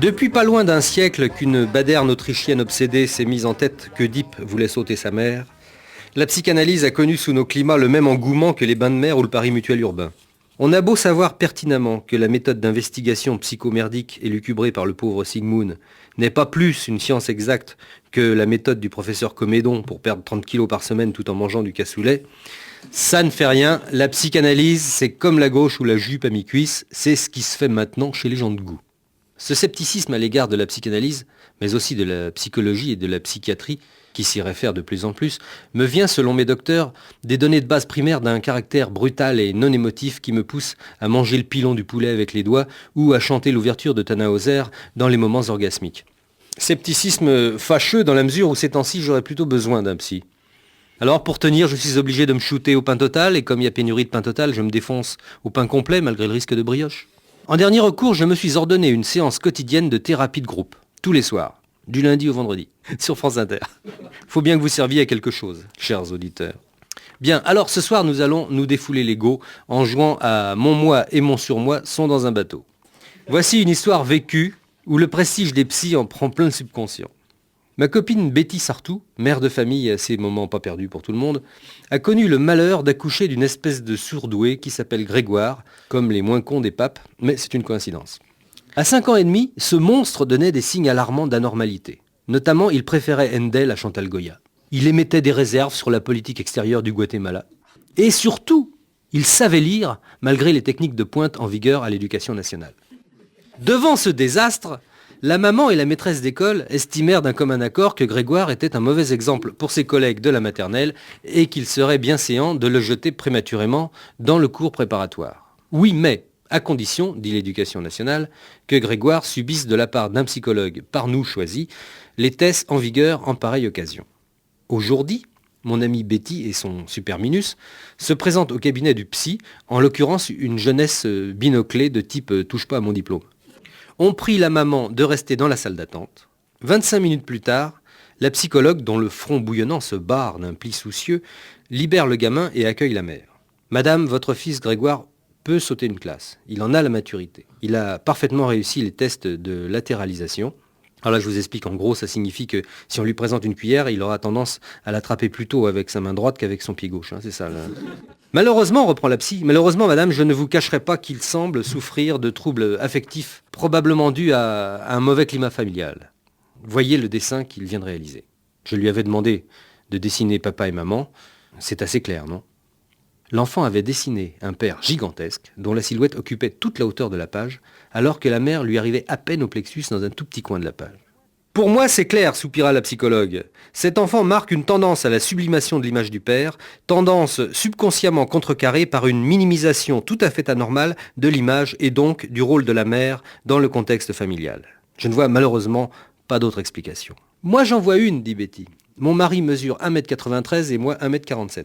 Depuis pas loin d'un siècle qu'une baderne autrichienne obsédée s'est mise en tête qu'Oedipe voulait sauter sa mère, la psychanalyse a connu sous nos climats le même engouement que les bains de mer ou le Paris mutuel urbain. On a beau savoir pertinemment que la méthode d'investigation psychomerdique élucubrée par le pauvre Sigmund n'est pas plus une science exacte que la méthode du professeur Comédon pour perdre 30 kilos par semaine tout en mangeant du cassoulet, ça ne fait rien. La psychanalyse, c'est comme la gauche ou la jupe à mi-cuisse, c'est ce qui se fait maintenant chez les gens de goût. Ce scepticisme à l'égard de la psychanalyse, mais aussi de la psychologie et de la psychiatrie, qui s'y réfère de plus en plus, me vient, selon mes docteurs, des données de base primaires d'un caractère brutal et non émotif qui me pousse à manger le pilon du poulet avec les doigts ou à chanter l'ouverture de Tannhauser dans les moments orgasmiques. Scepticisme fâcheux dans la mesure où ces temps-ci j'aurais plutôt besoin d'un psy. Alors pour tenir, je suis obligé de me shooter au pain total, et comme il y a pénurie de pain total, je me défonce au pain complet malgré le risque de brioche. En dernier recours, je me suis ordonné une séance quotidienne de thérapie de groupe, tous les soirs. Du lundi au vendredi, sur France Inter. Faut bien que vous serviez à quelque chose, chers auditeurs. Bien, alors ce soir, nous allons nous défouler l'ego en jouant à Mon moi et mon surmoi sont dans un bateau. Voici une histoire vécue où le prestige des psys en prend plein le subconscient. Ma copine Betty Sartou, mère de famille à ces moments pas perdus pour tout le monde, a connu le malheur d'accoucher d'une espèce de surdoué qui s'appelle Grégoire, comme les moins cons des papes, mais c'est une coïncidence. À 5 ans et demi, ce monstre donnait des signes alarmants d'anormalité. Notamment, il préférait Handel à Chantal Goya. Il émettait des réserves sur la politique extérieure du Guatemala. Et surtout, il savait lire, malgré les techniques de pointe en vigueur à l'éducation nationale. Devant ce désastre, la maman et la maîtresse d'école estimèrent d'un commun accord que Grégoire était un mauvais exemple pour ses collègues de la maternelle et qu'il serait bien séant de le jeter prématurément dans le cours préparatoire. Oui, mais à condition, dit l'éducation nationale, que Grégoire subisse de la part d'un psychologue par nous choisi les tests en vigueur en pareille occasion. Aujourd'hui, mon amie Betty et son superminus se présentent au cabinet du psy, en l'occurrence une jeunesse binoclée de type « touche pas à mon diplôme ». On prie la maman de rester dans la salle d'attente. 25 minutes plus tard, la psychologue, dont le front bouillonnant se barre d'un pli soucieux, libère le gamin et accueille la mère. « Madame, votre fils Grégoire peut sauter une classe. Il en a la maturité. Il a parfaitement réussi les tests de latéralisation. » Alors là, je vous explique, en gros, ça signifie que si on lui présente une cuillère, il aura tendance à l'attraper plutôt avec sa main droite qu'avec son pied gauche. C'est ça. Là. Malheureusement, reprend la psy, madame, je ne vous cacherai pas qu'il semble souffrir de troubles affectifs, probablement dus à un mauvais climat familial. Voyez le dessin qu'il vient de réaliser. Je lui avais demandé de dessiner papa et maman. C'est assez clair, non ? L'enfant avait dessiné un père gigantesque, dont la silhouette occupait toute la hauteur de la page, alors que la mère lui arrivait à peine au plexus dans un tout petit coin de la page. « Pour moi, c'est clair, soupira la psychologue. Cet enfant marque une tendance à la sublimation de l'image du père, tendance subconsciemment contrecarrée par une minimisation tout à fait anormale de l'image et donc du rôle de la mère dans le contexte familial. Je ne vois malheureusement pas d'autre explication. »« Moi, j'en vois une, dit Betty. Mon mari mesure 1m93 et moi 1m47.